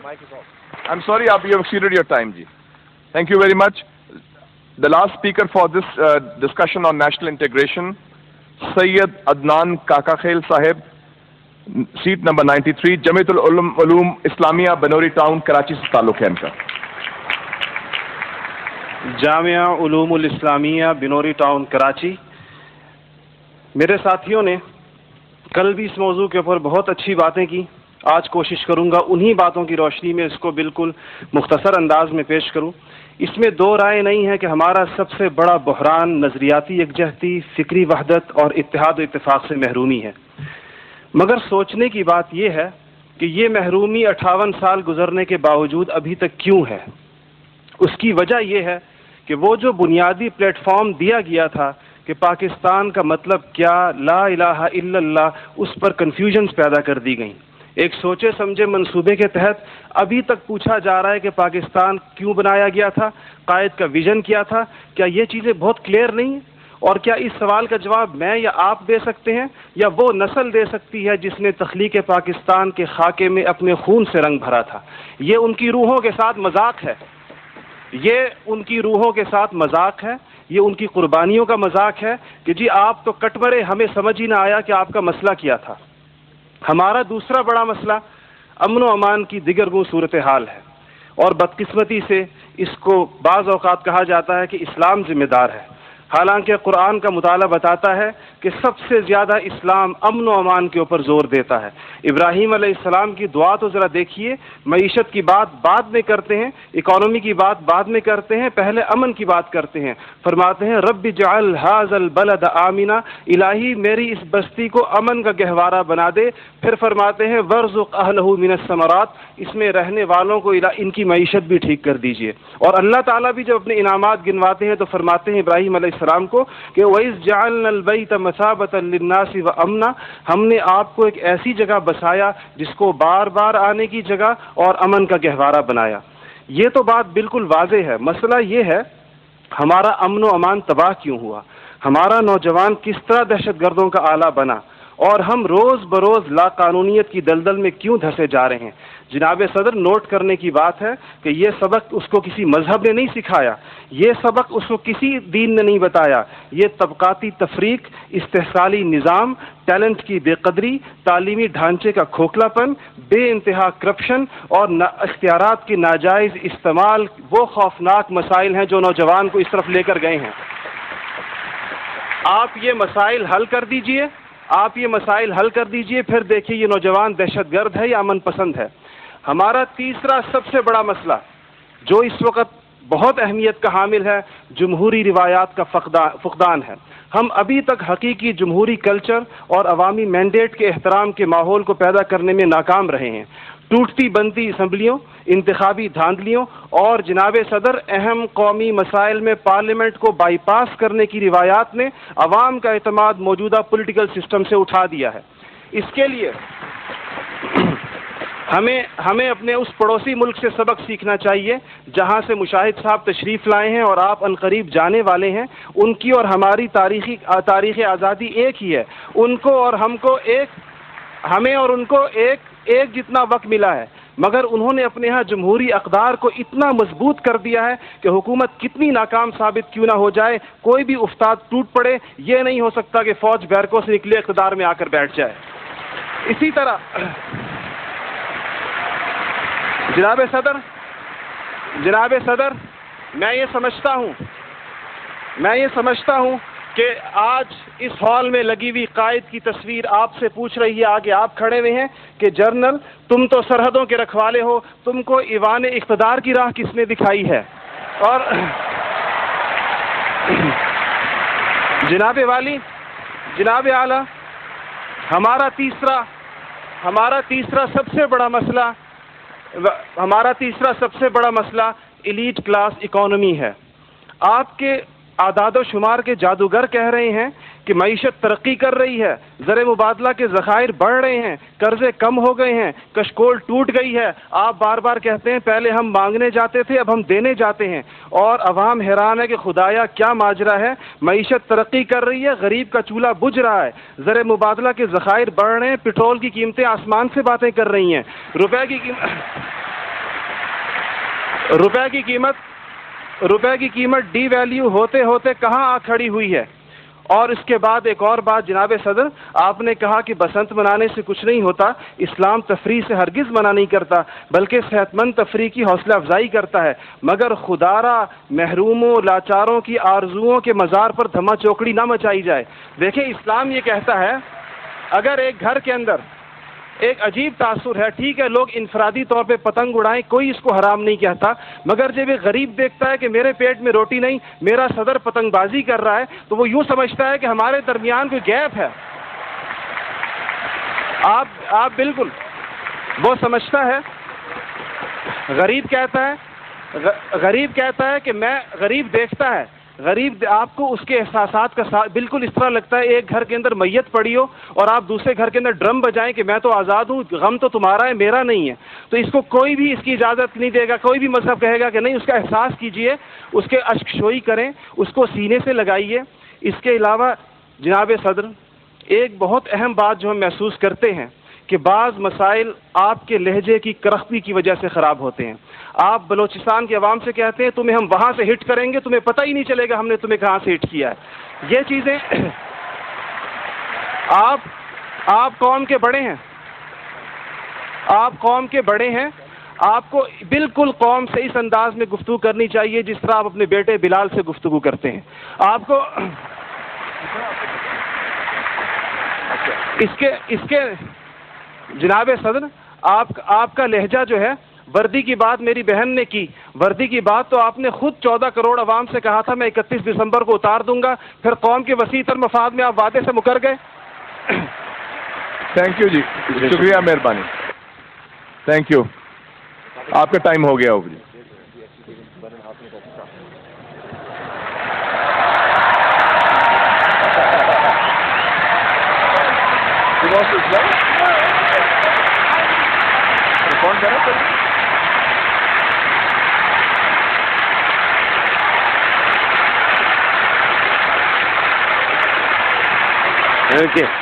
I'm sorry, you have exceeded your time, ji. Thank you very much. The last speaker for this discussion on national integration, Sayyid Adnan Kakakhail Sahib, seat number 93, Jamiatul Uloom Islamia, Banori Town, Karachi se ताल्लुक है इनका. Jamia उलूमुल Islamia Binori town Karachi. मेरे साथियों ने कल भी इस मौजू के ऊपर बहुत अच्छी बातें की. आज कोशिश करूंगा उन्हीं बातों की रोशनी में इसको बिल्कुल मुख्तसर अंदाज में पेश करूं. इसमें दो राय नहीं है कि हमारा सबसे बड़ा बहरान नज़रियाती यकजहती, फ़िक्री वहदत और इत्तेहाद व इत्तेफाक से महरूमी है. मगर सोचने की बात यह है कि ये महरूमी 58 साल गुजरने के बावजूद अभी तक क्यों है. उसकी वजह यह है कि वो जो बुनियादी प्लेटफॉर्म दिया गया था कि पाकिस्तान का मतलब क्या, ला इलाहा इल्लल्लाह, उस पर कन्फ्यूजन्स पैदा कर दी गई. एक सोचे समझे मंसूबे के तहत अभी तक पूछा जा रहा है कि पाकिस्तान क्यों बनाया गया था, कायद का विजन क्या था. क्या ये चीज़ें बहुत क्लियर नहीं हैं? और क्या इस सवाल का जवाब मैं या आप दे सकते हैं या वो नस्ल दे सकती है जिसने तख्लीक पाकिस्तान के खाके में अपने खून से रंग भरा था. ये उनकी रूहों के साथ मजाक है, ये उनकी रूहों के साथ मजाक है, ये उनकी कुर्बानियों का मजाक है कि जी आप तो कट मरे, हमें समझ ही ना आया कि आपका मसला क्या था. हमारा दूसरा बड़ा मसला अमन व अमान की दिगरगुं सूरत हाल है और बदकिस्मती से इसको बाज़ औक़ात कहा जाता है कि इस्लाम ज़िम्मेदार है. हालांकि कुरान का मुताला बताता है कि सबसे ज़्यादा इस्लाम अमन व अमान के ऊपर ज़ोर देता है. इब्राहीम अलैहिस्सलाम की दुआ तो ज़रा देखिए. मईशत की बात बाद में करते हैं, इकॉनमी की बात बाद में करते हैं, पहले अमन की बात करते हैं. फरमाते हैं रब्बि जअल हाज़ल बलद आमिना, इलाही मेरी इस बस्ती को अमन का गहवारा बना दे. फिर फरमाते हैं वर्ज़ुक़ अहलहू मिनस समरात, इसमें रहने वालों को इनकी मईशत भी ठीक कर दीजिए. और अल्लाह ताला भी जब अपने इनामात गिनवाते हैं तो फरमाते हैं इब्राहीम अलैहिस्सलाम को कि वइज़ जअलनल बैत मसाबतन लिन्नासि व अमना, हमने आपको एक ऐसी जगह बसाया जिसको बार बार आने की जगह और अमन का गहवारा बनाया. ये तो बात बिल्कुल वाज़ेह है. मसला ये है हमारा अमन व अमान तबाह क्यों हुआ, हमारा नौजवान किस तरह दहशतगर्दों का आला बना और हम रोज़ बरोज़ लाकानूनियत की दलदल में क्यों धंसे जा रहे हैं. जनाब सदर, नोट करने की बात है कि ये सबक उसको किसी मजहब ने नहीं सिखाया, ये सबक उसको किसी दीन ने नहीं बताया. ये तबकाती तफरीक, इस्तेहसाली निज़ाम, टैलेंट की बेकदरी, तालीमी ढांचे का खोखलापन, बेइंतहा करप्शन और इख्तियारात की नाजायज़ इस्तेमाल वो खौफनाक मसाइल हैं जो नौजवान को इस तरफ लेकर गए हैं. आप ये मसाइल हल कर दीजिए, आप ये मसाइल हल कर दीजिए, फिर देखिए ये नौजवान दहशतगर्द है या अमन पसंद है. हमारा तीसरा सबसे बड़ा मसला जो इस वक्त बहुत अहमियत का हामिल है, जमहूरी रिवायात का फुकदान है. हम अभी तक हकीकी जमहूरी कल्चर और अवामी मैंडेट के एहतराम के माहौल को पैदा करने में नाकाम रहे हैं. टूटती बनती असम्बलियों, इंतखाबी धांधलियों और जनाब सदर अहम कौमी मसाइल में पार्लियामेंट को बाईपास करने की रिवायात ने अवाम का एतमाद मौजूदा पॉलिटिकल सिस्टम से उठा दिया है. इसके लिए हमें अपने उस पड़ोसी मुल्क से सबक सीखना चाहिए जहां से मुशाहिद साहब तशरीफ़ लाए हैं और आप अनकरीब जाने वाले हैं. उनकी और हमारी तारीख़ आज़ादी एक ही है. उनको और हमको हमें और उनको एक जितना वक्त मिला है, मगर उन्होंने अपने यहाँ जमहूरी अक़दार को इतना मजबूत कर दिया है कि हुकूमत कितनी नाकाम साबित क्यों ना हो जाए, कोई भी उस्ताद टूट पड़े, ये नहीं हो सकता कि फ़ौज बैरकों से निकले इक़्तिदार में आकर बैठ जाए. इसी तरह जनाब सदर, मैं ये समझता हूँ कि आज इस हॉल में लगी हुई कायद की तस्वीर आपसे पूछ रही है, आगे आप खड़े हुए हैं कि जर्नल तुम तो सरहदों के रखवाले हो, तुमको ईवान इक़्तिदार की राह किसने दिखाई है. और जनाब आला, हमारा तीसरा सबसे बड़ा मसला एलीट क्लास इकोनॉमी है. आपके आदादो शुमार के जादूगर कह रहे हैं कि मईशत तरक्की कर रही है, ज़र मुबादला के ज़खायर बढ़ रहे हैं, कर्जे कम हो गए हैं, कशकोल टूट गई है. आप बार बार कहते हैं पहले हम मांगने जाते थे, अब हम देने जाते हैं. और अवाम हैरान है कि खुदाया क्या माजरा है. मईशत तरक्की कर रही है, गरीब का चूल्हा बुझ रहा है, ज़र मुबादला के ज़खायर बढ़ रहे हैं, पेट्रोल की कीमतें आसमान से बातें कर रही हैं, रुपए की روپے کی قیمت ڈی ویلیو ہوتے ہوتے کہاں آ کھڑی ہوئی ہے. اور اس کے بعد ایک اور بات جناب صدر، آپ نے کہا کہ بسنت منانے سے کچھ نہیں ہوتا. اسلام تفریح سے ہرگز منع نہیں کرتا، بلکہ صحت مند تفریح کی حوصلہ افزائی کرتا ہے، مگر خدارا محروموں لاچاروں کی آرزوؤں کے مزار پر دھما چوکڑی نہ مچائی جائے. دیکھیں اسلام یہ کہتا ہے اگر ایک گھر کے اندر ایک عجیب تاثر ہے، ٹھیک ہے لوگ انفرادی طور پہ پتنگ اڑائیں، کوئی اس کو حرام نہیں کہتا، مگر جب ایک غریب دیکھتا ہے کہ میرے پیٹ میں روٹی نہیں، میرا صدر پتنگ بازی کر رہا ہے، تو وہ یوں سمجھتا ہے کہ ہمارے درمیان کوئی گیپ ہے. آپ بالکل وہ سمجھتا ہے. غریب کہتا ہے کہ میں غریب دیکھتا ہے، غریب آپ کو اس کے احساسات کا بالکل اس طرح لگتا ہے ایک گھر کے اندر میت پڑی ہو اور آپ دوسرے گھر کے اندر ڈرم بجائیں کہ میں تو آزاد ہوں، غم تو تمہارا ہے میرا نہیں ہے. تو اس کو کوئی بھی اس کی اجازت نہیں دے گا، کوئی بھی مذہب کہے گا کہ نہیں، اس کا احساس کیجئے، اس کے اشک شوئی کریں، اس کو سینے سے لگائیے. اس کے علاوہ جناب صدر ایک بہت اہم بات جو ہم محسوس کرتے ہیں کہ بعض مسائل آپ کے لہجے کی کرختی کی وجہ سے خراب ہوتے ہیں. آپ بلوچستان کے عوام سے کہتے ہیں تمہیں ہم وہاں سے ہٹ کریں گے، تمہیں پتہ ہی نہیں چلے گا ہم نے تمہیں کہاں سے ہٹ کیا ہے. یہ چیزیں آپ قوم کے بڑے ہیں، آپ کو بالکل قوم سے اس انداز میں گفتگو کرنی چاہیے جس طرح آپ اپنے بیٹے بلال سے گفتگو کرتے ہیں. آپ کو اس کے جناب صدر آپ کا لہجہ جو ہے، وردی کی بات میری بہن نے کی، وردی کی بات تو آپ نے خود 14 کروڑ عوام سے کہا تھا میں 31 دسمبر کو اتار دوں گا، پھر قوم کے وسیع تر مفاد میں آپ وعدے سے مکر گئے. تھینک یو جی، شکریہ، مہربانی، تھینک یو. آپ کا ٹائم ہو گیا ہوگا جی. Okay.